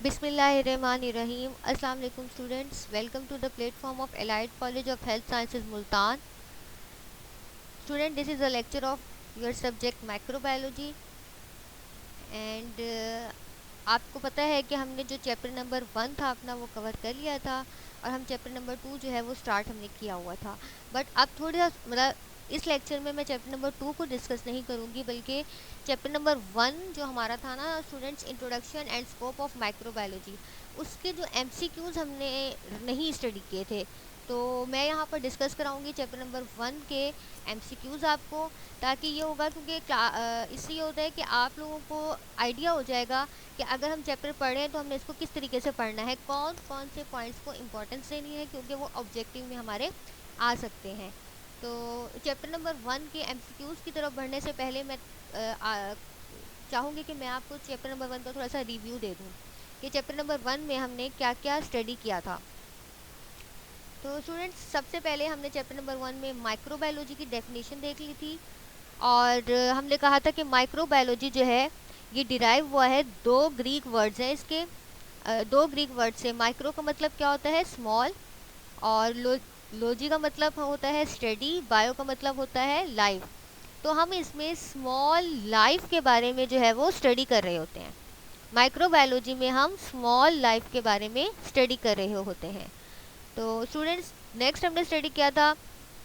बिस्मिल्लाहिर्रहमानिर्रहीम। अस्सलाम वालेकुम students, welcome to the platform of allied college of health sciences Multan. Student, this is a lecture of your subject microbiology and आपको पता है कि हमने जो चैप्टर नंबर 1 था अपना वो कवर कर लिया था और हम चैप्टर नंबर 2 जो है वो स्टार्ट हमने किया हुआ था। बट अब थोड़ा मतलब इस लेक्चर में मैं चैप्टर नंबर 2 को डिस्कस नहीं करूँगी, बल्कि चैप्टर नंबर 1 जो हमारा था ना students, introduction and scope of microbiology, उसके जो एमसीक्यूज़ हमने नहीं स्टडी किए थे, तो मैं यहाँ पर डिस्कस कराऊंगी चैप्टर नंबर 1 के एमसीक्यूज़ आपको, ताकि ये होगा क्योंकि इससे ये होता है कि आप लोगों को आइडिया हो जाएगा कि अगर हम चैप्टर पढ़ें तो हमने इसको किस तरीके से पढ़ना है, कौन कौन से पॉइंट्स को इम्पोर्टेंस देनी है, क्योंकि वो ऑब्जेक्टिव में हमारे आ सकते हैं। तो चैप्टर नंबर 1 के एमसीक्यूज़ की तरफ बढ़ने से पहले मैं चाहूँगी कि मैं आपको चैप्टर नंबर 1 का थोड़ा सा रिव्यू दे दूँ कि चैप्टर नंबर 1 में हमने क्या क्या स्टडी किया था। तो स्टूडेंट्स, सबसे पहले हमने चैप्टर नंबर 1 में माइक्रोबायोलॉजी की डेफिनेशन देख ली थी और हमने कहा था कि माइक्रोबायोलॉजी जो है ये डिराइव हुआ है दो ग्रीक वर्ड्स हैं इसके। दो ग्रीक वर्ड से माइक्रो का मतलब क्या होता है, स्मॉल, और लॉजी का मतलब होता है स्टडी, बायो का मतलब होता है लाइफ। तो हम इसमें स्मॉल लाइफ के बारे में जो है वो स्टडी कर रहे होते हैं। माइक्रोबायोलॉजी में हम स्मॉल लाइफ के बारे में स्टडी कर रहे होते हैं। तो स्टूडेंट्स, नेक्स्ट हमने स्टडी किया था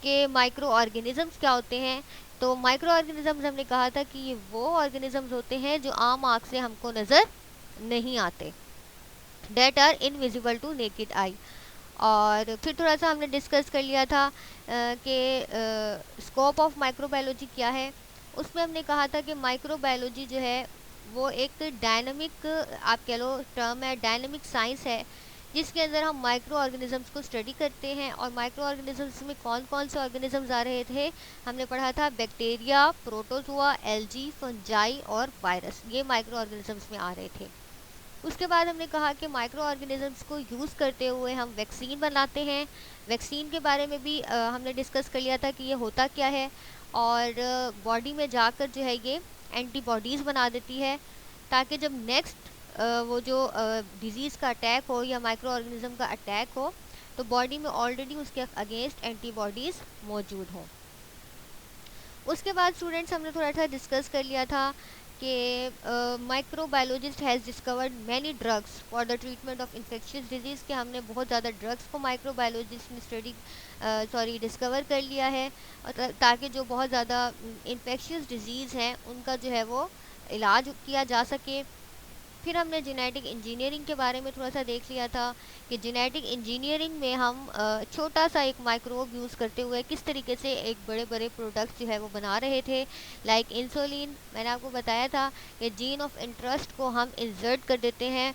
कि माइक्रो ऑर्गेनिजम्स क्या होते हैं। तो माइक्रो ऑर्गेनिजम्स हमने कहा था कि ये वो ऑर्गेनिजम्स होते हैं जो आम आँख से हमको नज़र नहीं आते, that are invisible to naked eye. और फिर थोड़ा सा हमने डिस्कस कर लिया था कि स्कोप ऑफ माइक्रोबायोलॉजी क्या है। उसमें हमने कहा था कि माइक्रोबायोलॉजी जो है वो एक डायनामिक, आप कह लो टर्म है, डायनामिक साइंस है, जिसके अंदर हम माइक्रो ऑर्गेनिजम्स को स्टडी करते हैं। और माइक्रो ऑर्गेनिजम्स में कौन कौन से ऑर्गेनिजम्स आ रहे थे, हमने पढ़ा था बैक्टीरिया, प्रोटोजोआ, एल्गी, फंजाई और वायरस, ये माइक्रो ऑर्गेनिजम्स में आ रहे थे। उसके बाद हमने कहा कि माइक्रो ऑर्गेनिजम्स को यूज़ करते हुए हम वैक्सीन बनाते हैं। वैक्सीन के बारे में भी हमने डिस्कस कर लिया था कि ये होता क्या है, और बॉडी में जाकर जो है ये एंटीबॉडीज़ बना देती है, ताकि जब नेक्स्ट वो जो डिज़ीज़ का अटैक हो या माइक्रो ऑर्गेनिज्म का अटैक हो, तो बॉडी में ऑलरेडी उसके अगेंस्ट एंटीबॉडीज़ मौजूद हों। उसके बाद स्टूडेंट्स, हमने थोड़ा सा डिस्कस कर लिया था कि microbiologist has discovered many drugs for the treatment of infectious disease, के हमने बहुत ज़्यादा ड्रग्स को माइक्रोबायोलॉजिस्ट ने डिस्कवर कर लिया है, और ताकि जो बहुत ज़्यादा इन्फेक्शियस डिजीज़ हैं उनका जो है वो इलाज किया जा सके। फिर हमने जेनेटिक इंजीनियरिंग के बारे में थोड़ा सा देख लिया था कि जेनेटिक इंजीनियरिंग में हम छोटा सा एक माइक्रोब यूज़ करते हुए किस तरीके से एक बड़े बड़े प्रोडक्ट्स जो है वो बना रहे थे, लाइक इंसुलिन। मैंने आपको बताया था कि जीन ऑफ इंटरेस्ट को हम इंसर्ट कर देते हैं,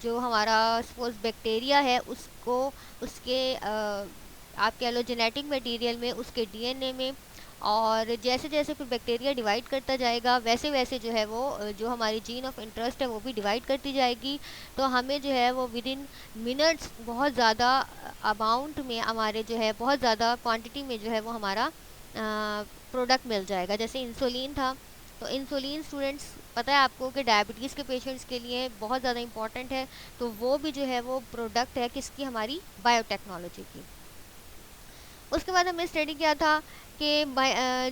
जो हमारा सपोज बैक्टीरिया है उसको उसके आप कह लो जेनेटिक मटेरियल में, उसके डीएनए में, और जैसे जैसे फिर बैक्टीरिया डिवाइड करता जाएगा वैसे वैसे जो है वो जो हमारी जीन ऑफ इंटरेस्ट है वो भी डिवाइड करती जाएगी। तो हमें जो है वो विद इन मिनट्स बहुत ज़्यादा अमाउंट में, हमारे जो है बहुत ज़्यादा क्वांटिटी में जो है वो हमारा प्रोडक्ट मिल जाएगा। जैसे इंसुलिन था, तो इंसुलिन स्टूडेंट्स पता है आपको कि डायबिटीज़ के पेशेंट्स के लिए बहुत ज़्यादा इंपॉर्टेंट है, तो वो भी जो है वो प्रोडक्ट है किसकी, हमारी बायोटेक्नोलॉजी की। उसके बाद हमने स्टडी किया था कि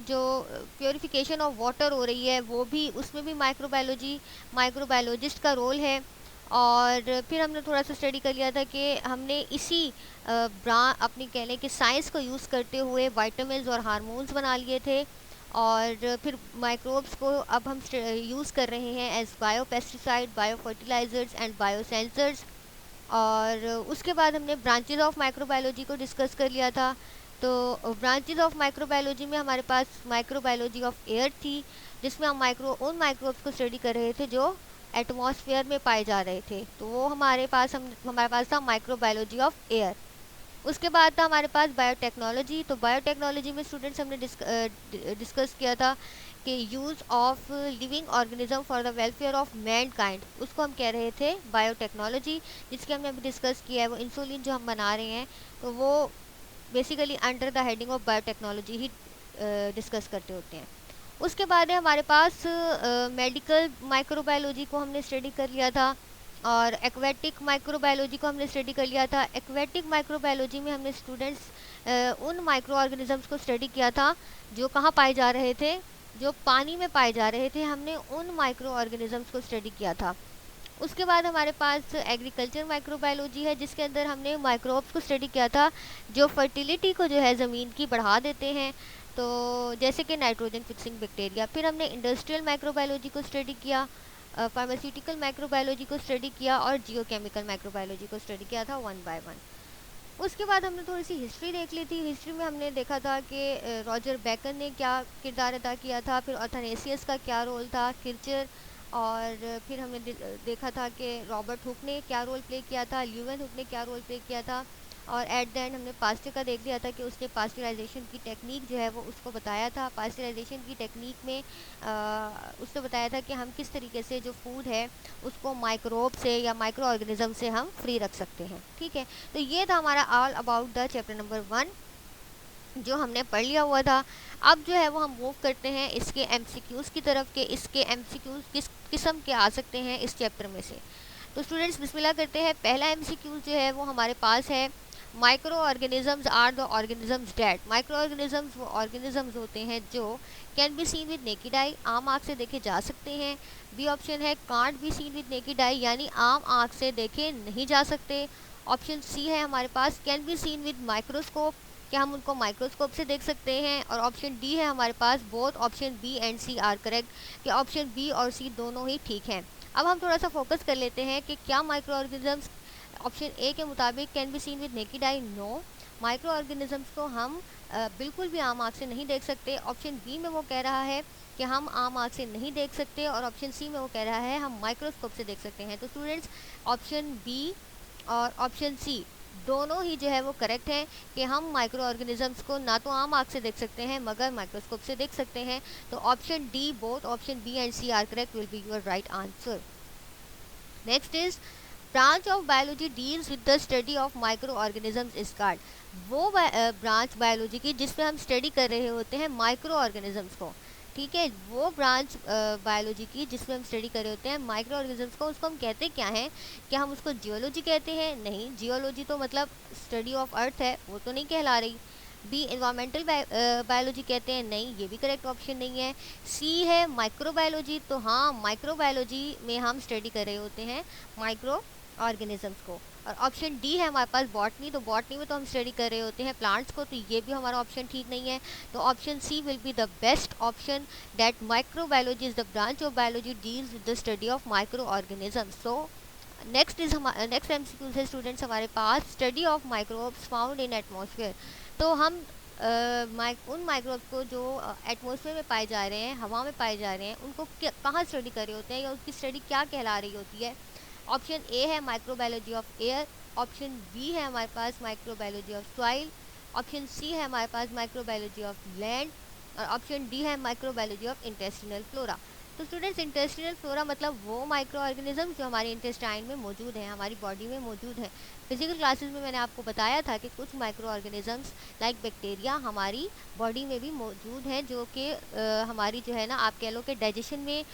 जो प्योरिफिकेशन ऑफ वाटर हो रही है वो भी, उसमें भी माइक्रोबायोलॉजिस्ट का रोल है। और फिर हमने थोड़ा सा स्टडी कर लिया था कि हमने इसी अपनी कह लें कि साइंस को यूज़ करते हुए वाइटामिन्स और हार्मोन्स बना लिए थे, और फिर माइक्रोब्स को अब हम यूज़ कर रहे हैं as bio pesticide, bio fertilizers and bio sensors. और उसके बाद हमने ब्रांचेज ऑफ माइक्रोबायोलॉजी को डिस्कस कर लिया था। तो ब्रांचेज ऑफ माइक्रोबायोलॉजी में हमारे पास माइक्रोबायोलॉजी ऑफ एयर थी, जिसमें हम उन माइक्रोब्स को स्टडी कर रहे थे जो एटमॉस्फेयर में पाए जा रहे थे, तो वो हमारे पास था माइक्रोबायोलॉजी ऑफ एयर। उसके बाद था हमारे पास बायोटेक्नोलॉजी। तो बायोटेक्नोलॉजी में स्टूडेंट्स हमने डिस्कस किया था कि use of living organism for the welfare of man kind, उसको हम कह रहे थे बायोटेक्नोलॉजी, जिसके हमने अभी डिस्कस किया है वो इंसुलिन जो हम बना रहे हैं, तो वो basically under the heading of biotechnology he discuss करते होते हैं। उसके बाद है हमारे पास मेडिकल माइक्रोबायोलॉजी को हमने स्टडी कर लिया था, और एक्वेटिक माइक्रोबायोलॉजी को हमने स्टडी कर लिया था। एक्वेटिक माइक्रोबायोलॉजी में हमने स्टूडेंट्स उन माइक्रो ऑर्गेनिजम्स को स्टडी किया था जो कहाँ पाए जा रहे थे, जो पानी में पाए जा रहे थे, हमने उन माइक्रो ऑर्गेनिजम्स को स्टडी किया था। उसके बाद हमारे पास एग्रीकल्चर माइक्रोबायोलॉजी है, जिसके अंदर हमने माइक्रोब्स को स्टडी किया था जो फर्टिलिटी को जो है ज़मीन की बढ़ा देते हैं, तो जैसे कि नाइट्रोजन फिक्सिंग बैक्टीरिया। फिर हमने इंडस्ट्रियल माइक्रोबायोलॉजी को स्टडी किया, फार्मास्यूटिकल माइक्रोबायोलॉजी को स्टडी किया और जियोकेमिकल माइक्रोबायोलॉजी को स्टडी किया था वन बाय वन। उसके बाद हमने थोड़ी सी हिस्ट्री देख ली थी। हिस्ट्री में हमने देखा था कि रॉजर बेकन ने क्या किरदार अदा किया था, फिर अथनेसियस का क्या रोल था, किर्चर, और फिर हमने देखा था कि रॉबर्ट हुक ने क्या रोल प्ले किया था, ल्यूवन हुक ने क्या रोल प्ले किया था, और एट द एंड हमने पास्टर का देख लिया था कि उसने पास्चराइजेशन की टेक्निक जो है वो उसको बताया था। पास्चराइजेशन की टेक्निक में उसने बताया था कि हम किस तरीके से जो फूड है उसको माइक्रोब से या माइक्रो ऑर्गेनिज्म से हम फ्री रख सकते हैं। ठीक है, तो ये था हमारा all about the chapter number 1 जो हमने पढ़ लिया हुआ था। अब जो है वो हम मूव करते हैं इसके एमसीक्यूज़ की तरफ के इसके एमसीक्यूज़ किस किस्म के आ सकते हैं इस चैप्टर में से। तो स्टूडेंट्स बिस्मिल्लाह करते हैं। पहला एमसीक्यूज़ जो है वो हमारे पास है, micro organisms are the organisms that. Micro organisms वो ऑर्गेनिजम्स होते हैं जो can be seen with naked eye, आम आँख से देखे जा सकते हैं। बी ऑप्शन है can't be seen with naked eye, यानी आम आँख से देखे नहीं जा सकते। ऑप्शन सी है हमारे पास can be seen with microscope, क्या हम उनको माइक्रोस्कोप से देख सकते हैं। और ऑप्शन डी है हमारे पास both option B and C are correct, कि ऑप्शन बी और सी दोनों ही ठीक हैं। अब हम थोड़ा सा फोकस कर लेते हैं कि क्या माइक्रो ऑर्गेनिजम्स ऑप्शन ए के मुताबिक can be seen with naked eye, no, micro organisms को हम बिल्कुल भी आम आँख से नहीं देख सकते। ऑप्शन बी में वो कह रहा है कि हम आम आँख से नहीं देख सकते, और ऑप्शन सी में वो कह रहा है हम माइक्रोस्कोप से देख सकते हैं। तो स्टूडेंट्स ऑप्शन बी और ऑप्शन सी दोनों ही जो है वो करेक्ट हैं कि हम माइक्रो ऑर्गेनिजम्स को ना तो आम आँख से देख सकते हैं मगर माइक्रोस्कोप से देख सकते हैं। तो option D both option B and C are correct will be your right answer. Next is branch of biology deals with the study of micro organisms is called. वो ब्रांच बायोलॉजी की जिसमें हम study कर रहे होते हैं micro organisms को। ठीक है, वो ब्रांच बायोलॉजी की जिसमें हम स्टडी कर रहे होते हैं माइक्रो ऑर्गेनिजम्स को, उसको हम कहते क्या हैं? क्या हम उसको जियोलॉजी कहते हैं? नहीं, जियोलॉजी तो मतलब स्टडी ऑफ अर्थ है, वो तो नहीं कहला रही। बी इन्वायरमेंटल बायोलॉजी कहते हैं, नहीं ये भी करेक्ट ऑप्शन नहीं है। सी है माइक्रोबायोलॉजी, तो हाँ माइक्रोबायोलॉजी में हम स्टडी कर रहे होते हैं माइक्रो ऑर्गेनिजम्स को। और ऑप्शन डी है हमारे पास बॉटनी, तो बॉटनी में तो हम स्टडी कर रहे होते हैं प्लांट्स को, तो ये भी हमारा ऑप्शन ठीक नहीं है। तो option C will be the best option, that microbiology is the branch of biology deals with the study of micro organisms. So next MCQ है स्टूडेंट्स हमारे पास, study of microbes found in atmosphere. तो हम उन microbes को जो atmosphere में पाए जा रहे हैं, हवा में पाए जा रहे हैं, उनको कहाँ स्टडी कर रहे होते हैं या उसकी स्टडी क्या कहला रही होती है? ऑप्शन ए है microbiology of air, option B है हमारे पास microbiology of soil, option C है हमारे पास माइक्रोबायोलॉजी ऑफ लैंड, और ऑप्शन डी है माइक्रोबायोलॉजी ऑफ इंटेस्टिनल फ्लोरा। तो स्टूडेंट्स इंटेस्टिनल फ्लोरा मतलब वो माइक्रो ऑर्गेनिज्म जो हमारे इंटेस्टाइन में मौजूद हैं, हमारी बॉडी में मौजूद है। फिजिकल क्लासेस में मैंने आपको बताया था कि कुछ माइक्रो ऑर्गेनिजम्स लाइक बैक्टीरिया हमारी बॉडी में भी मौजूद हैं, जो कि हमारी जो है ना आप कह लो कि डाइजेशन में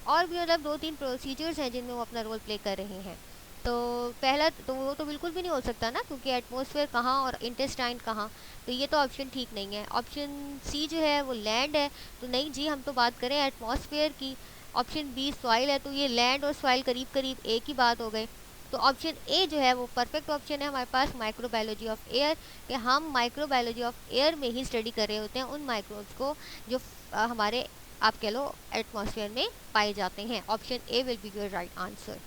और भी मतलब 2-3 प्रोसीजर्स हैं जिनमें वो अपना रोल प्ले कर रहे हैं। तो पहला तो वो तो बिल्कुल भी नहीं हो सकता ना, क्योंकि एटमॉस्फेयर कहाँ और इंटेस्टाइन कहाँ, तो ये तो ऑप्शन ठीक नहीं है। ऑप्शन सी जो है वो लैंड है, तो नहीं जी, हम तो बात करें एटमॉस्फेयर की। ऑप्शन बी सॉइल है, तो ये लैंड और सॉइल करीब करीब एक ही बात हो गई। तो ऑप्शन ए जो है वो परफेक्ट ऑप्शन है हमारे पास माइक्रोबायोलॉजी ऑफ एयर, कि हम माइक्रोबायोलॉजी ऑफ एयर में ही स्टडी कर रहे होते हैं उन माइक्रोब्स को जो हमारे आप कह लो एटमॉस्फेयर में पाए जाते हैं। Option A will be your right answer.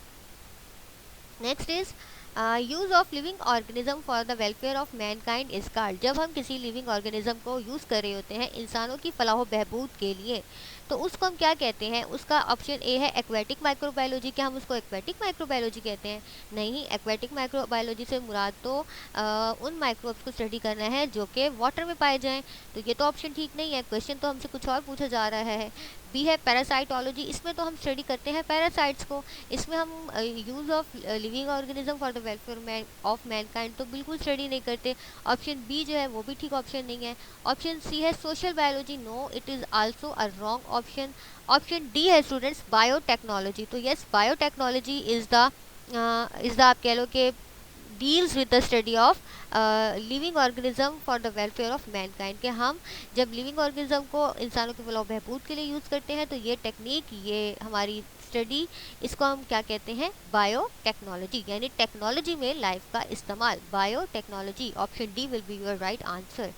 Next is use of living organism for the welfare of Mankind is called. जब हम किसी लिविंग ऑर्गेनिज्म को यूज़ कर रहे होते हैं इंसानों की फलाह बहबूद के लिए, तो उसको हम क्या कहते हैं? उसका ऑप्शन ए है एक्वेटिक माइक्रोबायोलॉजी। क्या हम उसको एक्वेटिक माइक्रोबायोलॉजी कहते हैं? नहीं, एक्वेटिक माइक्रोबायोलॉजी से मुराद तो उन माइक्रोब्स को स्टडी करना है जो कि वाटर में पाए जाएं, तो ये तो ऑप्शन ठीक नहीं है। क्वेश्चन तो हमसे कुछ और पूछा जा रहा है। बी है पैरासाइटोलॉजी, इसमें तो हम स्टडी करते हैं पैरासाइट्स को, इसमें हम use of living organism for the welfare of Mankind तो बिल्कुल स्टडी नहीं करते। ऑप्शन बी जो है वो भी ठीक ऑप्शन नहीं है। ऑप्शन सी है social biology, no it is also a wrong option? Option D है स्टूडेंट्स बायोटेक्नोलॉजी। तो यस, बायोटेक्नोलॉजी इज द आप कह लो कि deals with the study of living organism for the welfare of mankind, के हम जब लिविंग ऑर्गेनिज्म को इंसानों के फलाह बहबूद के लिए यूज़ करते हैं तो ये टेक्निक, ये हमारी स्टडी, इसको हम क्या कहते हैं? बायोटेक्नोलॉजी, यानी टेक्नोलॉजी में लाइफ का इस्तेमाल, biotechnology. Option D will be your right answer.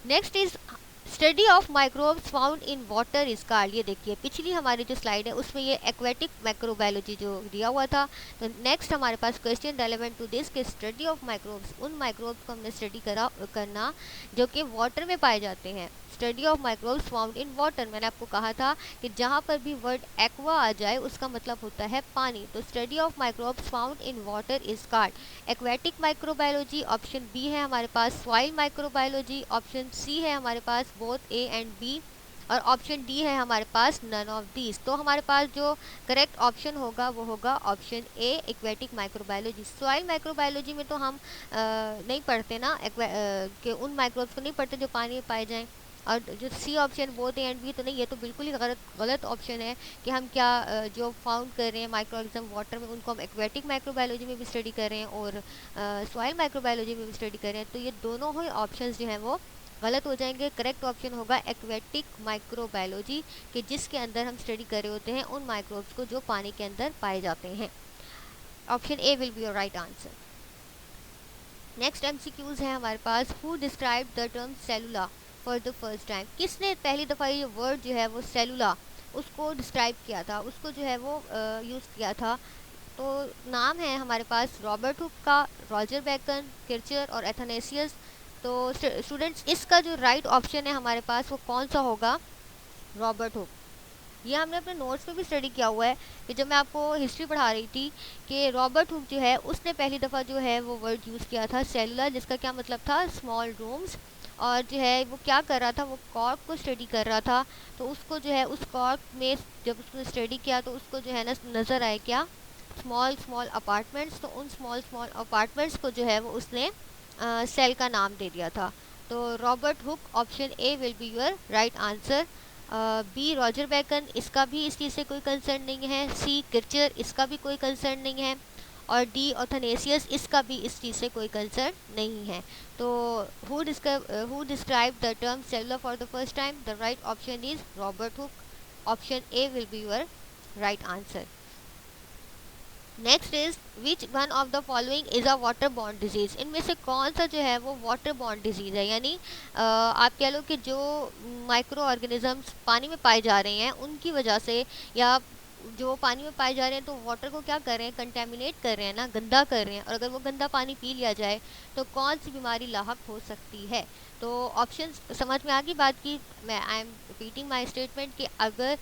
Next is study of microbes found in water is called. ये देखिए पिछली हमारी जो स्लाइड है उसमें ये एक्वेटिक माइक्रोबायोलॉजी जो दिया हुआ था, तो नेक्स्ट हमारे पास क्वेश्चन रेलेवेंट टू दिस के स्टडी ऑफ माइक्रोब्स, उन माइक्रोब्स को हमने स्टडी करना जो कि वाटर में पाए जाते हैं। Study of microbes found in water, मैंने आपको कहा था कि जहाँ पर भी वर्ड एक्वा आ जाए उसका मतलब होता है पानी, तो study of microbes found in water is called aquatic microbiology. Option B है हमारे पास सॉइल माइक्रोबायोलॉजी, ऑप्शन सी है हमारे पास बोथ ए एंड बी, और ऑप्शन डी है हमारे पास नन ऑफ दीज। तो हमारे पास जो करेक्ट ऑप्शन होगा वो होगा option A aquatic microbiology. Soil microbiology में तो हम नहीं पढ़ते ना कि उन माइक्रोब्स को नहीं पढ़ते जो पानी में पाए जाएं, और जो C option both A and B तो नहीं, ये तो बिल्कुल ही गलत ऑप्शन है कि हम क्या जो फाउंड कर रहे हैं माइक्रो ऑर्गेनिज्म वाटर में उनको हम एक्वेटिक माइक्रोबायोलॉजी में भी स्टडी कर रहे हैं और सॉइल माइक्रोबायोलॉजी में भी स्टडी कर रहे हैं, तो ये दोनों ही ऑप्शंस जो हैं वो गलत हो जाएंगे। करेक्ट ऑप्शन होगा एक्वेटिक माइक्रोबायोलॉजी, कि जिसके अंदर हम स्टडी कर रहे होते हैं उन माइक्रोब्स को जो पानी के अंदर पाए जाते हैं। Option A will be your right answer. Next MCQs है हमारे पास, who describe the term cellula for the first time. किसने पहली दफ़ा ये वर्ड जो है वो सेलुला उसको डिस्क्राइब किया था, उसको जो है वो यूज़ किया था? तो नाम है हमारे पास रॉबर्ट हुक का, रॉजर बेकन, किर्चर और एथनेसियस। तो स्टूडेंट्स इसका जो राइट ऑप्शन है हमारे पास वो कौन सा होगा? Robert Hooke. ये हमने अपने नोट्स में भी स्टडी किया हुआ है कि जब मैं आपको हिस्ट्री पढ़ा रही थी कि रॉबर्ट हुक जो है उसने पहली दफ़ा जो है वो वर्ड यूज़ किया था सेलुलर, जिसका क्या मतलब था? Small rooms. और जो है वो क्या कर रहा था? वो कॉर्क को स्टडी कर रहा था, तो उसको जो है उस कॉर्क में जब उसने स्टडी किया तो उसको जो है ना नज़र आए क्या? Small small apartments. तो उन स्मॉल स्मॉल अपार्टमेंट्स को जो है वो उसने सेल का नाम दे दिया था। तो Robert Hooke, option A will be your right answer. B Roger Bacon, इसका भी इस चीज़ से कोई कंसर्न नहीं है। सी किर्चर, इसका भी कोई कंसर्न नहीं है। और डी ऑथनेसियस, इसका भी इस चीज़ से कोई कंसर्न नहीं है। तो who describe the term cellular for the first time? The right option is Robert Hooke. Option A will be your right answer. Next is which one of the following is a water borne disease. इनमें से कौन सा जो है वो water borne disease है, यानी आप कह लो कि जो माइक्रो ऑर्गेनिजम्स पानी में पाए जा रहे हैं उनकी वजह से, या जो पानी में पाए जा रहे हैं तो वाटर को क्या कर रहे हैं? कंटेमिनेट कर रहे हैं ना, गंदा कर रहे हैं, और अगर वो गंदा पानी पी लिया जाए तो कौन सी बीमारी लाहक हो सकती है? तो ऑप्शन समझ में आ गई बात की? मैं I am repeating my statement कि अगर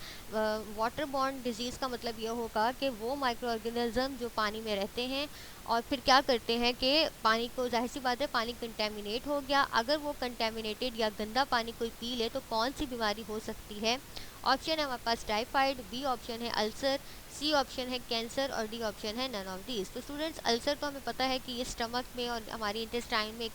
वाटर बॉर्न डिजीज़ का मतलब ये होगा कि वो माइक्रो ऑर्गेनिज्म जो पानी में रहते हैं और फिर क्या करते हैं कि पानी को, जाहिर सी बात है पानी कंटेमिनेट हो गया, अगर वो कंटेमिनेटेड या गंदा पानी कोई पी ले तो कौन सी बीमारी हो सकती है? ऑप्शन है हमारे पास टाइफाइड, बी ऑप्शन है अल्सर, सी ऑप्शन है कैंसर और डी ऑप्शन है नन ऑफ दीज। तो स्टूडेंट्स अल्सर तो हमें पता है कि ये स्टमक में और हमारी इंटेस्टाइन में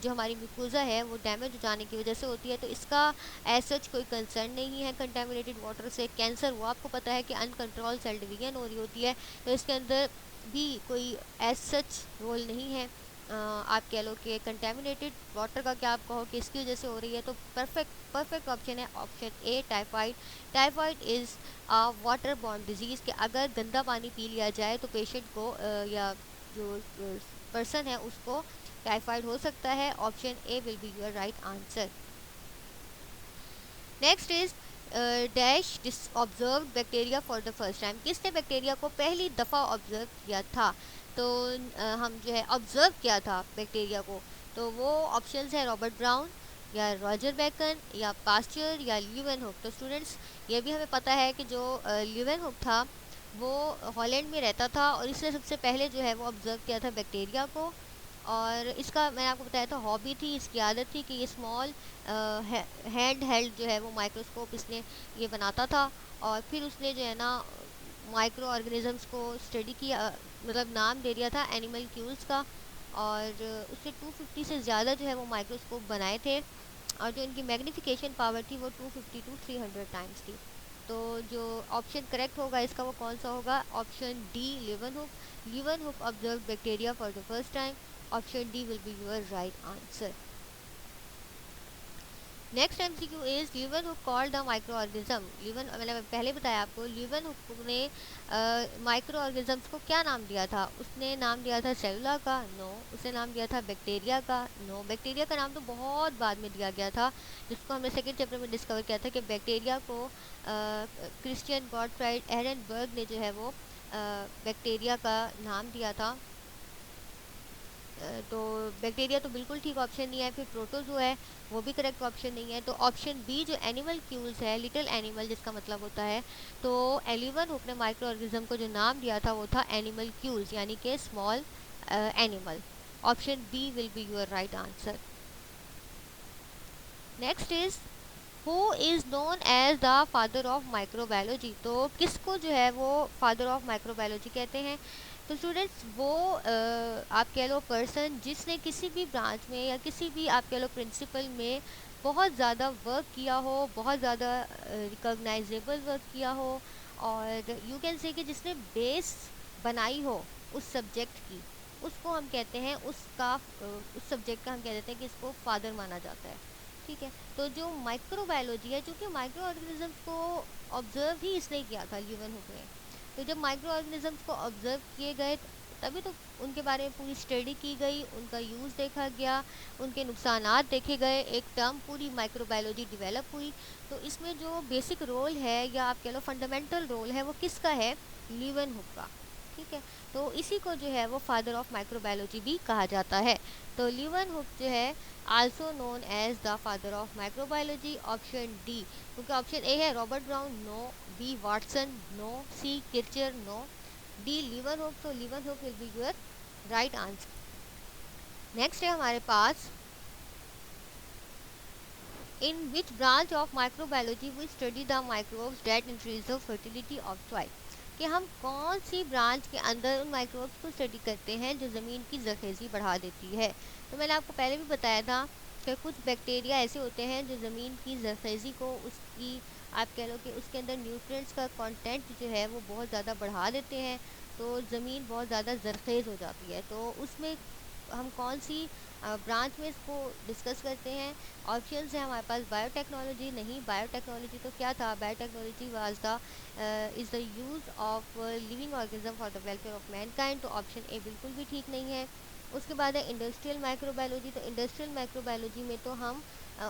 जो हमारी म्यूकोजा है वो डैमेज हो जाने की वजह से होती है, तो इसका एज सच कोई कंसर्न नहीं है कंटेमिनेटेड वाटर से। कैंसर वो आपको पता है कि अनकंट्रोल सेल डिवीजन हो रही होती है, तो इसके अंदर भी कोई एज सच रोल नहीं है। आप कह लो कि कंटेमिनेटेड वाटर का क्या आप कहो कि इसकी वजह से हो रही है, तो परफेक्ट ऑप्शन है option A typhoid. Typhoid is a water borne disease, कि अगर गंदा पानी पी लिया जाए तो पेशेंट को या जो पर्सन है उसको टाइफाइड हो सकता है। Option A will be your right answer. Next is dash observe bacteria for the first time. किसने बैक्टीरिया को पहली दफ़ा ऑब्जर्व किया था? तो हम जो है ऑब्जर्व किया था बैक्टीरिया को, तो वो ऑप्शंस है रॉबर्ट ब्राउन या रॉजर बेकन या पास्चर या ल्यूवेनहुक। तो स्टूडेंट्स ये भी हमें पता है कि जो ल्यूवेनहुक था वो हॉलैंड में रहता था और इसने सबसे पहले जो है वो ऑब्जर्व किया था बैक्टीरिया को, और इसका मैंने आपको बताया था हॉबी थी, इसकी आदत थी कि ये स्मॉल हैंड हेल्ड जो है वो माइक्रोस्कोप इसने ये बनाता था, और फिर उसने जो है ना माइक्रो ऑर्गेनिजम्स को स्टडी किया, मतलब नाम दे दिया था एनिमल क्यूल्स का, और उसने 250 से ज़्यादा जो है वो माइक्रोस्कोप बनाए थे और जो इनकी मैग्नीफिकेशन पावर थी वो 250 to 300 टाइम्स थी। तो जो ऑप्शन करेक्ट होगा इसका वो कौन सा होगा? Option D, Leeuwenhoek. Leeuwenhoek observe bacteria for the first time. Option D will be your right answer. Next MCQ is Leeuwenhoek called the microorganism. मैंने पहले बताया आपको, लीवनहुक ने माइक्रो ऑर्गेनिजम्स को क्या नाम दिया था? उसने नाम दिया था सेलुला का, नो। उसने नाम दिया था बैक्टीरिया का, नो। बैक्टीरिया का नाम तो बहुत बाद में दिया गया था, जिसको हमने सेकेंड चैप्टर में डिस्कवर किया था कि बैक्टीरिया को क्रिश्चियन गॉटफ्राइड एहरनबर्ग ने जो है वो बैक्टीरिया का नाम दिया था। तो बैक्टीरिया तो बिल्कुल ठीक ऑप्शन नहीं है। फिर प्रोटोजो है, वो भी करेक्ट ऑप्शन नहीं है। तो ऑप्शन बी जो एनिमल क्यूल्स है, लिटिल एनिमल जिसका मतलब होता है, तो लीवनहुक ने माइक्रो ऑर्गेनिज्म को जो नाम दिया था वो था एनिमल क्यूल्स, यानी कि small animal. Option B will be your right answer. Next is who is known as the father of microbiology. तो किसको जो है वो फादर ऑफ माइक्रोबायोलॉजी कहते हैं? तो स्टूडेंट्स वो आप कह लो पर्सन जिसने किसी भी ब्रांच में या किसी भी आप कह लो प्रिंसिपल में बहुत ज़्यादा वर्क किया हो, बहुत ज़्यादा रिकॉग्नाइजेबल वर्क किया हो, और यू कैन से कि जिसने बेस बनाई हो उस सब्जेक्ट की, उसको हम कहते हैं उस सब्जेक्ट का हम कह देते हैं कि इसको फादर माना जाता है। ठीक है, तो जो माइक्रोबायोलॉजी है, चूँकि माइक्रो ऑर्गेनिजम्स को ऑब्जर्व ही इसने किया था लीवनहुक ने, तो जब माइक्रो ऑर्गेनिजम्स को ऑब्जर्व किए गए तभी तो उनके बारे में पूरी स्टडी की गई, उनका यूज़ देखा गया, उनके नुकसानात देखे गए, एक टर्म पूरी माइक्रोबायोलॉजी डेवलप हुई। तो इसमें जो बेसिक रोल है या आप कह लो फंडामेंटल रोल है वो किसका है? लीवनहुक का। ठीक है, तो इसी को जो है वो फादर ऑफ माइक्रोबायोलॉजी भी कहा जाता है। तो लीवनहुक जो है also known as the father of microbiology. Option D, क्योंकि ऑप्शन ए है Robert Brown, no. B Watson, no. C Kircher, no. D Leeuwenhoek. तो Leeuwenhoek will be your right answer. Next है हमारे पास, in which branch of microbiology we study the microbes that increase the fertility of soil. कि हम कौन सी branch के अंदर उन माइक्रोब्स को स्टडी करते हैं जो ज़मीन की जरखेज़ी बढ़ा देती है। तो मैंने आपको पहले भी बताया था कि कुछ बैक्टीरिया ऐसे होते हैं जो ज़मीन की जरखेज़ी को, उसकी आप कह लो कि उसके अंदर न्यूट्रिएंट्स का कंटेंट जो है वो बहुत ज़्यादा बढ़ा देते हैं, तो ज़मीन बहुत ज़्यादा जरखेज़ हो जाती है। तो उसमें हम कौन सी ब्रांच में इसको डिस्कस करते हैं? ऑप्शन है हमारे पास बायोटेक्नोलॉजी, नहीं। बायोटेक्नोलॉजी तो क्या था? Biotechnology was the is the use of living organism for the welfare of Mankind. तो ऑप्शन ए बिल्कुल भी ठीक नहीं है। उसके बाद है इंडस्ट्रियल माइक्रोबायोलॉजी। तो इंडस्ट्रियल माइक्रोबायोलॉजी में तो हम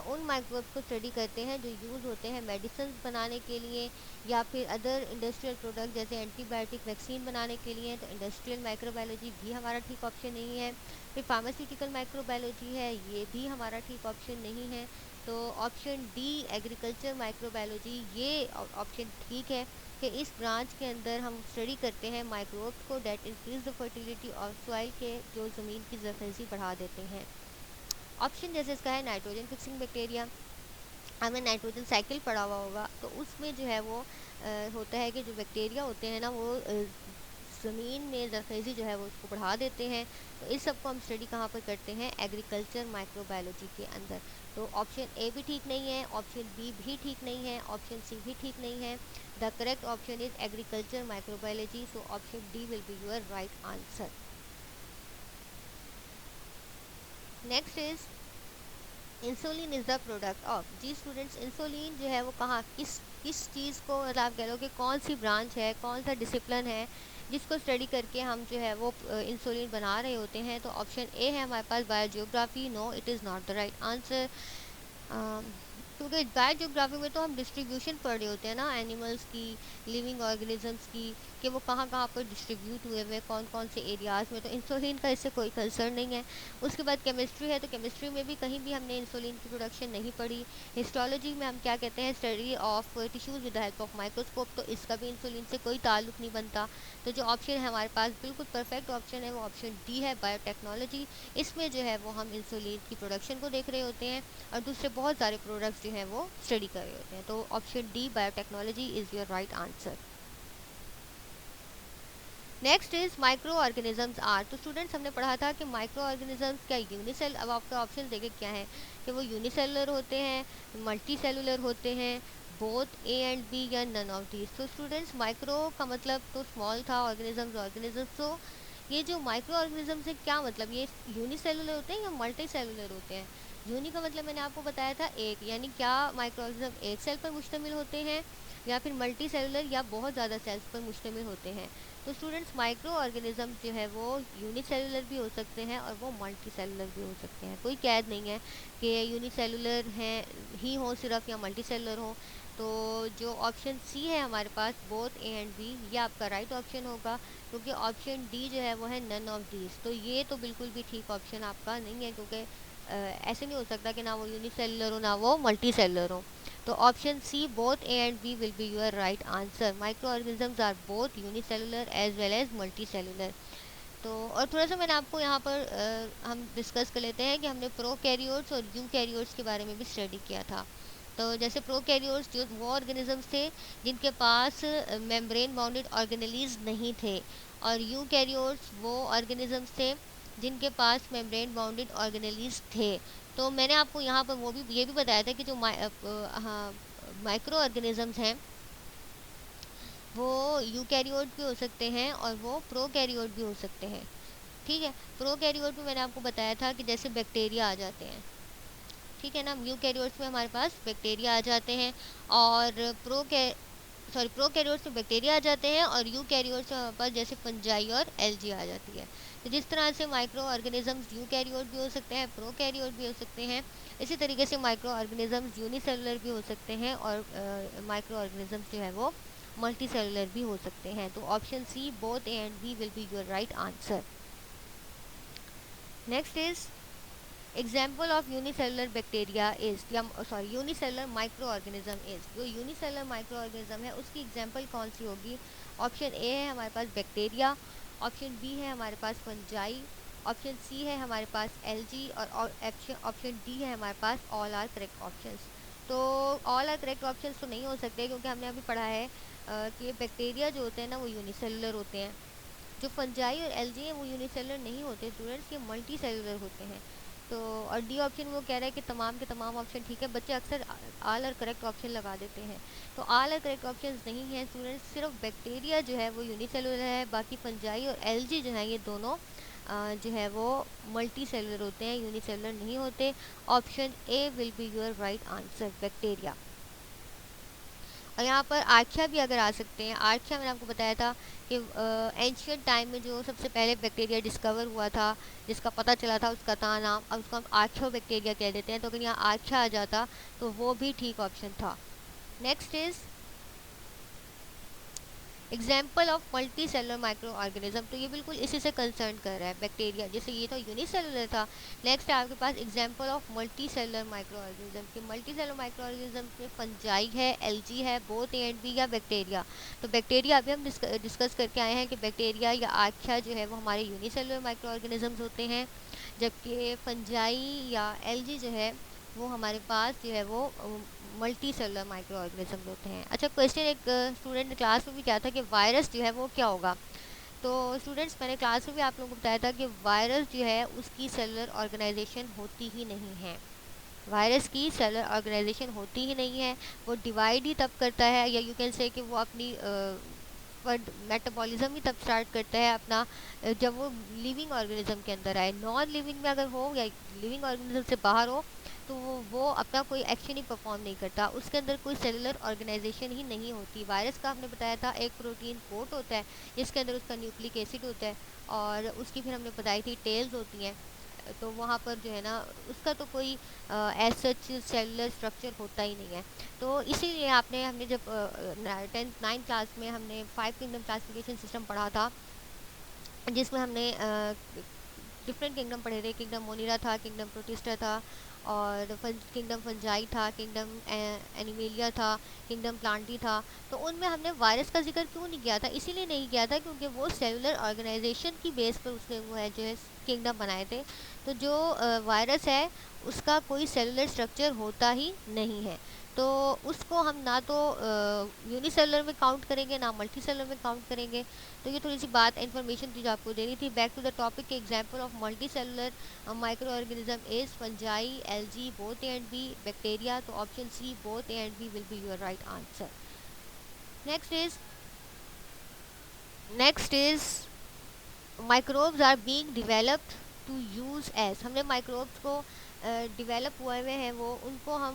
उन माइक्रोब्स को स्टडी करते हैं जो यूज़ होते हैं मेडिसिन बनाने के लिए या फिर अदर इंडस्ट्रियल प्रोडक्ट जैसे एंटीबायोटिक वैक्सीन बनाने के लिए। तो इंडस्ट्रियल माइक्रोबायोलॉजी भी हमारा ठीक ऑप्शन नहीं है। फिर फार्मास्यूटिकल माइक्रोबायोलॉजी है, ये भी हमारा ठीक ऑप्शन नहीं है। तो ऑप्शन डी एग्रीकल्चर माइक्रोबायोलॉजी, ये ऑप्शन ठीक है कि इस ब्रांच के अंदर हम स्टडी करते हैं माइक्रोब्स को that increase the fertility of soil के, जो ज़मीन की जरखेज़ी बढ़ा देते हैं। ऑप्शन जैसे इसका है नाइट्रोजन फिक्सिंग बैक्टीरिया। हमें नाइट्रोजन साइकिल पढ़ा हुआ होगा, तो उसमें जो है वो होता है कि जो बैक्टीरिया होते हैं ना वो ज़मीन में जरखेज़ी जो है वो उसको बढ़ा देते हैं। तो इस सब को हम स्टडी कहाँ पर करते हैं? एग्रीकल्चर माइक्रोबायोलॉजी के अंदर। तो ऑप्शन ए भी ठीक नहीं है, ऑप्शन बी भी ठीक नहीं है, ऑप्शन सी भी ठीक नहीं है। The correct option is agriculture microbiology. So option D will be your right answer. Next is insulin is the product of. जी स्टूडेंट्स, इंसुलिन जो है वो कहाँ, किस चीज़ को, मतलब आप कह लो कि कौन सी ब्रांच है, कौन सा डिसिप्लिन है जिसको स्टडी करके हम जो है वो इंसुलिन बना रहे होते हैं? तो ऑप्शन ए है हमारे पास biogeography. No, it is not the right answer. क्योंकि बायोजियोग्राफी में तो हम डिस्ट्रीब्यूशन पढ़ रहे होते हैं ना एनिमल्स की, लिविंग ऑर्गेनिजम्स की, कि वो कहाँ कहाँ पर डिस्ट्रीब्यूट हुए हुए, कौन कौन से एरियाज़ में। तो इंसुलिन का इससे कोई कंसर्न नहीं है। उसके बाद केमिस्ट्री है, तो केमिस्ट्री में भी कहीं भी हमने इंसुलिन की प्रोडक्शन नहीं पढ़ी। हिस्टोलॉजी में हम क्या कहते हैं? Study of tissues with the help of microscope. तो इसका भी इंसुलिन से कोई ताल्लुक नहीं बनता। तो जो ऑप्शन है हमारे पास बिल्कुल परफेक्ट ऑप्शन है वो ऑप्शन डी है, बायोटेक्नोलॉजी। इसमें जो है वो हम इंसुलिन की प्रोडक्शन को देख रहे होते हैं और दूसरे बहुत सारे प्रोडक्ट्स जो हैं वो स्टडी कर रहे होते हैं। तो option D biotechnology is your right answer. Next is micro organisms are. तो स्टूडेंट्स हमने पढ़ा था कि माइक्रो ऑर्गेनिजम्स क्या यूनिसेल, अब आपके ऑप्शन देखे क्या है कि वो यूनिसेलुलर होते हैं, मल्टी सेलुलर होते हैं, बोथ ए एंड बी या नन ऑफ दीज। तो स्टूडेंट्स माइक्रो का मतलब तो स्मॉल था, ऑर्गेनिजम्स ऑर्गेनिजम्स। तो ये जो माइक्रो ऑर्गेनिज्म से क्या मतलब, ये यूनिसेलुलर होते हैं या मल्टी सेलुलर होते हैं। यूनि का मतलब मैंने आपको बताया था एक, यानी क्या माइक्रो ऑर्गेनिज्म एक सेल पर मुश्तमिल होते हैं, या फिर मल्टी सेलुलर या बहुत ज़्यादा सेल्स पर मुश्तमिल होते हैं। तो स्टूडेंट्स माइक्रो ऑर्गेनिज्म जो है वो यूनिसेलुलर भी हो सकते हैं और वो मल्टी सेलुलर भी हो सकते हैं। कोई कैद नहीं है कि यूनिसेलुलर हैं ही हो सिर्फ या मल्टी सेलुलर हो। तो जो ऑप्शन सी है हमारे पास बोथ ए एंड बी, ये आपका राइट ऑप्शन होगा, क्योंकि ऑप्शन डी जो है वो है नन ऑफ दीज। तो ये तो बिल्कुल भी ठीक ऑप्शन आपका नहीं है, क्योंकि ऐसे नहीं हो सकता कि ना वो यूनिसेलुलर हो ना वो मल्टी सेलुलर हो। तो option C both A and B will be your right answer. Micro organisms are both unicellular as well as multi cellular. तो और थोड़ा सा मैंने आपको यहाँ पर हम डिस्कस कर लेते हैं कि हमने प्रोकैरियोट्स और यूकैरियोट्स के बारे में भी स्टडी किया था। तो जैसे प्रोकैरियोट्स जो वो ऑर्गेनिजम्स थे जिनके पास मेम्ब्रेन बाउंडेड ऑर्गेनेलीज नहीं थे, और यूकैरियोट्स वो ऑर्गेनिजम्स थे जिनके पास मेम्ब्रेन बाउंडेड ऑर्गेनेलीज थे। तो मैंने आपको यहाँ पर वो भी ये भी बताया था कि जो माइक्रो ऑर्गेनिजम्स हैं वो यूकैरियोट भी हो सकते हैं और वो प्रोकैरियोट भी हो सकते हैं। ठीक है, प्रोकैरियोट में मैंने आपको बताया था कि जैसे बैक्टीरिया आ जाते हैं, ठीक है ना, यूकैरियोट्स में हमारे पास बैक्टीरिया आ जाते हैं, और प्रोकैरियोट्स में बैक्टीरिया आ जाते हैं, और यूकैरियोट्स में हमारे पास जैसे फंजाई और एल्गी आ जाती है। तो जिस तरह से माइक्रो ऑर्गेनिजम्स यूकैरियोट भी हो सकते हैं, प्रोकैरियोट भी हो सकते हैं, इसी तरीके से माइक्रो ऑर्गेनिजम्स यूनिसेलुलर भी हो सकते हैं, और माइक्रो ऑर्गेनिजम्स जो है वो मल्टी सेलुलर भी हो सकते हैं। तो option C both A and B will be your right answer. Next is example of unicellular bacteria is, या sorry unicellular micro organism is. जो यूनिसेलुलर माइक्रो ऑर्गेनिज्म है उसकी एग्जाम्पल कौन सी होगी। ऑप्शन ए है हमारे पास बैक्टीरिया, ऑप्शन बी है हमारे पास फंजाई, ऑप्शन सी है हमारे पास एल्गी, और ऑप्शन डी है हमारे पास ऑल आर करेक्ट ऑप्शंस। तो ऑल आर करेक्ट ऑप्शंस तो नहीं हो सकते, क्योंकि हमने अभी पढ़ा है कि बैक्टीरिया जो होते हैं ना वो यूनिसेलुलर होते हैं। जो फंजाई और एल्गी हैं वो यूनिसेलुलर नहीं होते स्टूडेंट्स, ये मल्टी सेलुलर होते हैं। तो और डी ऑप्शन वो कह रहा है कि तमाम के तमाम ऑप्शन ठीक है, बच्चे अक्सर ऑल और करेक्ट ऑप्शन लगा देते हैं। तो ऑल और करेक्ट ऑप्शन नहीं है स्टूडेंट्स, सिर्फ बैक्टीरिया जो है वो यूनिसेलुलर है, बाकी फंजाई और एल्गी जो है ये दोनों जो है वो मल्टी सेलुलर होते हैं, यूनिसेलुलर नहीं होते। Option A will be your right answer, bacteria. और यहाँ पर आर्किया भी अगर आ सकते हैं। आर्किया मैंने आपको बताया था कि एंशियंट टाइम में जो सबसे पहले बैक्टीरिया डिस्कवर हुआ था, जिसका पता चला था, उसका था नाम, अब उसको हम आर्कियो बैक्टीरिया कह देते हैं। तो अगर यहाँ आर्किया आ जाता तो वो भी ठीक ऑप्शन था। Next is example of multi cellular micro organism. तो ये बिल्कुल इसी से कंसर्न कर रहा है, बैक्टीरिया जैसे ये तो यूनिसेलुलर था। नेक्स्ट है आपके पास example of multi cellular micro organism कि मल्टी सेलुलर माइक्रो ऑर्गेनिज्म में फंजाई है, एल्गी है, बोथ ए एंड बी, या बैक्टीरिया। तो बैक्टीरिया अभी हम डिस्कस करके आए हैं कि बैक्टीरिया या आर्किया जो है वो हमारे यूनिसेलुलर माइक्रो ऑर्गेनिजम्स होते हैं, जबकि फंजाई या एल्गी जो है वो हमारे पास जो है वो मल्टी सेलुलर माइक्रो ऑर्गेनिज्म होते हैं। अच्छा, क्वेश्चन एक स्टूडेंट ने क्लास में भी किया था कि वायरस जो है वो क्या होगा। तो स्टूडेंट्स मैंने क्लास में भी आप लोगों को बताया था कि वायरस जो है उसकी सेलुलर ऑर्गेनाइजेशन होती ही नहीं है। वायरस की सेलुलर ऑर्गेनाइजेशन होती ही नहीं है, वो डिवाइड ही तब करता है, या यू कैन से कि वो अपनी मेटाबॉलिज्म ही तब स्टार्ट करता है अपना जब वो लिविंग ऑर्गेनिज्म के अंदर आए। नॉन लिविंग में अगर हो या लिविंग ऑर्गेनिज्म से बाहर हो तो वो अपना कोई एक्शन ही परफॉर्म नहीं करता, उसके अंदर कोई सेलुलर ऑर्गेनाइजेशन ही नहीं होती। वायरस का हमने बताया था एक प्रोटीन कोट होता है जिसके अंदर उसका न्यूक्लिक एसिड होता है, और उसकी फिर हमने बताई थी टेल्स होती हैं। तो वहाँ पर जो है ना उसका तो कोई एज सच सेलुलर स्ट्रक्चर होता ही नहीं है। तो इसीलिए हमने जब 10th 9th क्लास में हमने 5 किंगडम क्लासिफिकेशन सिस्टम पढ़ा था, जिसमें हमने डिफरेंट किंगडम पढ़े थे। किंगडम मोनिरा था, किंगडम प्रोटिस्टा था, और किंगडम फंजाई था, किंगडम एनिमेलिया था, किंगडम प्लांटी था। तो उनमें हमने वायरस का जिक्र क्यों नहीं किया था, इसीलिए नहीं किया था क्योंकि वो सेलुलर ऑर्गेनाइजेशन की बेस पर उसने वो है जो है किंगडम बनाए थे। तो जो वायरस है उसका कोई सेलुलर स्ट्रक्चर होता ही नहीं है। तो तो उसको हम ना तो यूनिसेलुलर में काउंट करेंगे ना मल्टी सेलुलर में काउंट करेंगे। तो ये थोड़ी सी बात इन्फॉर्मेशन थी जो आपको देनी थी। बैक टू द टॉपिक के example of multi cellular micro organism is fungi, algae, both A and B, bacteria. तो option C both A and B will be your right answer. Next is microbes are being developed to use as. हमने microbes को develop हुए हुए हैं, वो उनको हम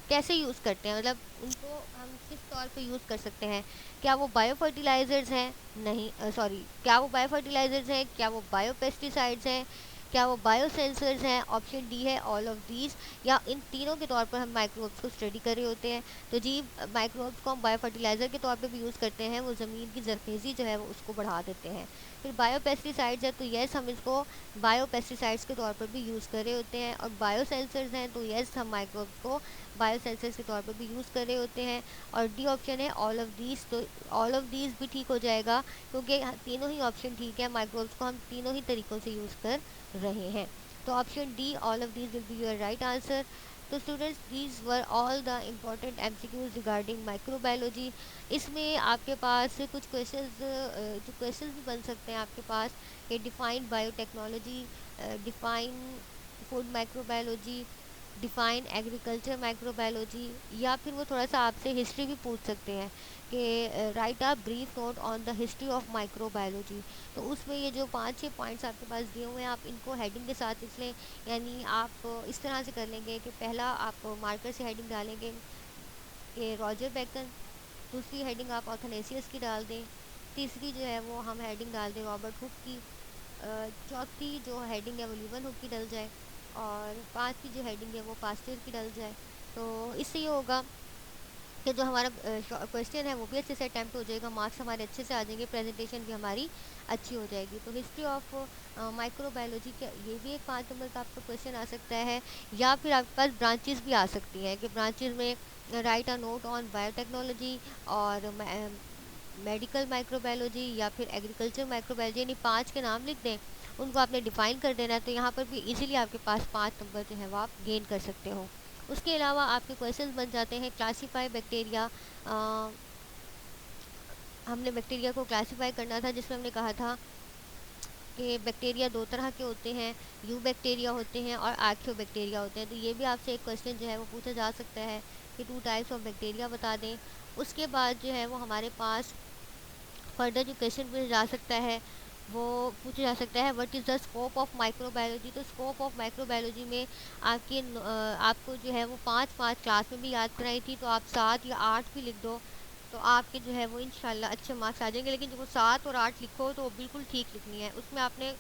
कैसे यूज़ करते हैं, मतलब उनको हम किस तौर पे यूज़ कर सकते हैं। क्या वो बायो फर्टिलाइज़र्स हैं? नहीं, सॉरी, क्या वो बायो फर्टिलाइज़र्स हैं? क्या वो बायो पेस्टिसाइड्स हैं? क्या वो बायो सेंसर्स हैं? ऑप्शन डी है ऑल ऑफ दीज। या इन तीनों के तौर पर हम माइक्रोब्स को स्टडी कर रहे होते हैं। तो जी, माइक्रोब्स को हम बायो फर्टिलाइज़र के तौर पे भी यूज़ करते हैं, वो ज़मीन की जरखेज़ी जो है वो उसको बढ़ा देते हैं। फिर बायो पेस्टिसाइड्स है, तो यस हम इसको बायो पेस्टिसाइड्स के तौर पर भी यूज़ कर रहे होते हैं। और बायो सेंसर्स हैं, तो यस हम माइक्रोब्स को बायो सेंसर्स के तौर पर भी यूज़ कर रहे होते हैं। और डी ऑप्शन है ऑल ऑफ दीज। तो ऑल ऑफ दीज भी ठीक हो जाएगा, क्योंकि तीनों ही ऑप्शन ठीक है, माइक्रोब्स को हम तीनों ही तरीक़ों से यूज़ कर रहे हैं। तो option D all of these will be your right answer. तो students, these were all the important MCQs regarding microbiology. इसमें आपके पास कुछ क्वेश्चंस भी बन सकते हैं आपके पास कि define biotechnology, define food microbiology, define agriculture microbiology, या फिर वो थोड़ा सा आपसे हिस्ट्री भी पूछ सकते हैं कि right a brief note on the history of microbiology. तो उसमें ये जो 5-6 पॉइंट्स आपके पास दिए हुए हैं, आप इनको हेडिंग के साथ लिख लें। यानी आप इस तरह से कर लेंगे कि पहला आप मार्कर से हेडिंग डालेंगे कि रॉजर बेकन, दूसरी हेडिंग आप ऑथनेसियस की डाल दें, तीसरी जो है वो हम हेडिंग डाल दें रॉबर्ट हुक की, चौथी जो हेडिंग है वो ल्यूवन हुक की डल जाए, और पांचवी जो हेडिंग है वो पास्टर की डल जाए। तो इससे ये होगा कि जो हमारा क्वेश्चन है वो भी अच्छे से अटैम्प्ट हो जाएगा, मार्क्स हमारे अच्छे से आ जाएंगे, प्रेजेंटेशन भी हमारी अच्छी हो जाएगी। तो हिस्ट्री ऑफ माइक्रोबायोलॉजी का ये भी एक 5 नंबर का आपका क्वेश्चन आ सकता है। या फिर आपके पास ब्रांचेस भी आ सकती हैं कि ब्रांचेस में right a note on biotechnology और मेडिकल माइक्रोबायोलॉजी या फिर एग्रीकल्चर माइक्रोबायोलॉजी, यानी 5 के नाम लिख दें, उनको आपने डिफ़ाइन कर देना है। तो यहाँ पर भी इजीली आपके पास 5 नंबर जो है वो आप गेन कर सकते हो। उसके अलावा आपके क्वेश्चंस बन जाते हैं क्लासीफाई बैक्टीरिया। हमने बैक्टीरिया को क्लासीफाई करना था, जिसमें हमने कहा था कि बैक्टीरिया 2 तरह के होते हैं, यू बैक्टीरिया होते हैं और आर्कियो बैक्टीरिया होते हैं। तो ये भी आपसे एक क्वेश्चन जो है वो पूछा जा सकता है कि 2 टाइप्स ऑफ बैक्टीरिया बता दें। उसके बाद जो है वो हमारे पास फर्दर जो क्वेश्चन पूछा जा सकता है वो पूछा जा सकता है what is the scope of microbiology. तो स्कोप ऑफ माइक्रोबायोलॉजी में आपको जो है वो 5 क्लास में भी याद कराई थी, तो आप 7 या 8 भी लिख दो तो आपके जो है वो इंशाल्लाह अच्छे मार्क्स आ जाएंगे। लेकिन जो 7 और 8 लिखो तो वो बिल्कुल ठीक लिखनी है, उसमें आपने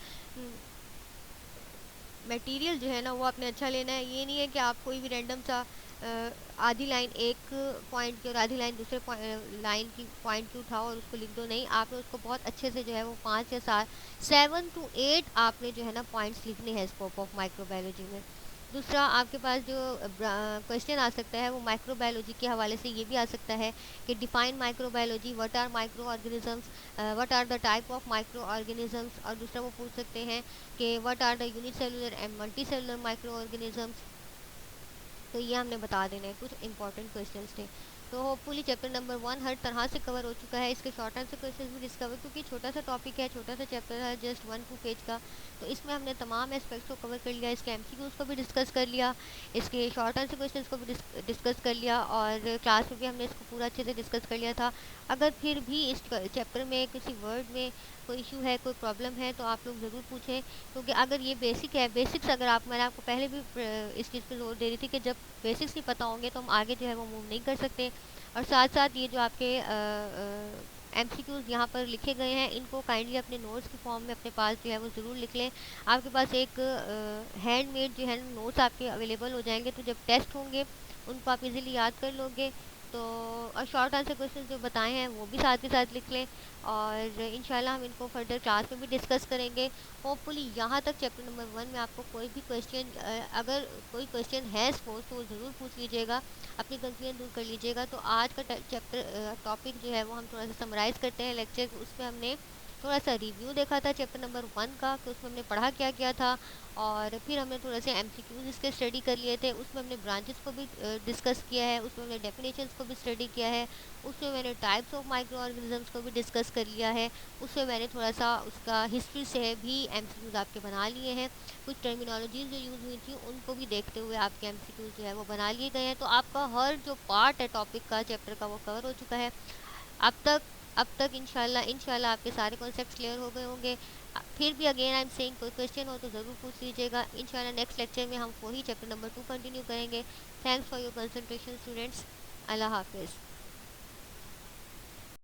मटेरियल जो है ना वो आपने अच्छा लेना है। ये नहीं है कि आप कोई भी रैंडम सा आधी लाइन एक पॉइंट की और आधी लाइन दूसरे लाइन की पॉइंट की उठाओ और उसको लिख दो। नहीं, आपने उसको बहुत अच्छे से जो है वो 5 या 7 to 8 आपने जो है ना पॉइंट्स लिखने हैं स्कोप ऑफ माइक्रोबायोलॉजी में। दूसरा आपके पास जो क्वेश्चन आ सकता है वो माइक्रोबायोलॉजी के हवाले से ये भी आ सकता है कि define microbiology, what are micro organisms, what are the type of micro organisms. और दूसरा वो पूछ सकते हैं कि what are the unicellular and multi cellular micro organisms. तो ये हमने बता देना है, कुछ इंपॉर्टेंट क्वेश्चंस थे। तो होपफुली चैप्टर नंबर 1 हर तरह से कवर हो चुका है। इसके शॉर्ट आंसर क्वेश्चंस भी डिस्कवर, क्योंकि छोटा सा टॉपिक है, छोटा सा चैप्टर है, जस्ट 1-2 पेज का। तो इसमें हमने तमाम एस्पेक्ट्स को कवर कर लिया, इसके एमसीक्यूज को भी डिस्कस कर लिया, इसके शॉर्ट आंसर क्वेश्चंस को भी डिस्कस कर लिया, और क्लास में भी हमने इसको पूरा अच्छे से डिस्कस कर लिया था। अगर फिर भी इस चैप्टर में किसी वर्ड में कोई इशू है, कोई प्रॉब्लम है, तो आप लोग ज़रूर पूछें, क्योंकि अगर ये बेसिक है, बेसिक्स अगर आप, मैंने आपको पहले भी इस चीज़ पर जोर दे रही थी कि जब बेसिक्स नहीं पता होंगे तो हम आगे जो है वो मूव नहीं कर सकते। और साथ साथ ये जो आपके एमसीक्यूज़ यहाँ पर लिखे गए हैं, इनको काइंडली अपने नोट्स की फॉर्म में अपने पास जो है वो ज़रूर लिख लें। आपके पास एक हैंडमेड जो है नोट्स आपके अवेलेबल हो जाएंगे, तो जब टेस्ट होंगे उनको आप इजीली याद कर लोगे। तो और शॉर्ट आंसर क्वेश्चन जो बताए हैं वो भी साथ के साथ लिख लें, और इंशाल्लाह हम इनको फर्दर क्लास में भी डिस्कस करेंगे। होपफुली यहाँ तक चैप्टर नंबर 1 में आपको कोई भी क्वेश्चन, अगर कोई क्वेश्चन है सपोज, तो वो ज़रूर पूछ लीजिएगा, अपनी कंफ्यूजन दूर कर लीजिएगा। तो आज का चैप्टर टॉपिक जो है वो हम थोड़ा सा समराइज़ करते हैं लेक्चर, उसमें हमने थोड़ा सा रिव्यू देखा था चैप्टर नंबर 1 का कि उसमें हमने पढ़ा क्या क्या था, और फिर हमने थोड़ा से एमसीक्यूज इसके स्टडी कर लिए थे। उसमें हमने ब्रांचेस को भी डिस्कस किया है, उसमें हमने डेफिनेशंस को भी स्टडी किया है, उसमें मैंने टाइप्स ऑफ माइक्रो ऑर्गेनिजम्स को भी डिस्कस कर लिया है, उसमें मैंने थोड़ा सा उसका हिस्ट्री से भी एमसीक्यूज आपके बना लिए हैं। कुछ टर्मिनोलॉजीज जो यूज़ हुई थी उनको भी देखते हुए आपके एमसीक्यूज जो है वो बना लिए गए हैं। तो आपका हर जो पार्ट है टॉपिक का, चैप्टर का, वो कवर हो चुका है अब तक इंशाल्लाह आपके सारे कॉन्सेप्ट्स क्लियर हो गए होंगे। फिर भी अगेन आई एम सेइंग कोई क्वेश्चन हो तो ज़रूर पूछ लीजिएगा। इंशाल्लाह नेक्स्ट लेक्चर में हम वही चैप्टर नंबर 2 कंटिन्यू करेंगे। Thanks for your concentration students. अल्लाह हाफिज़।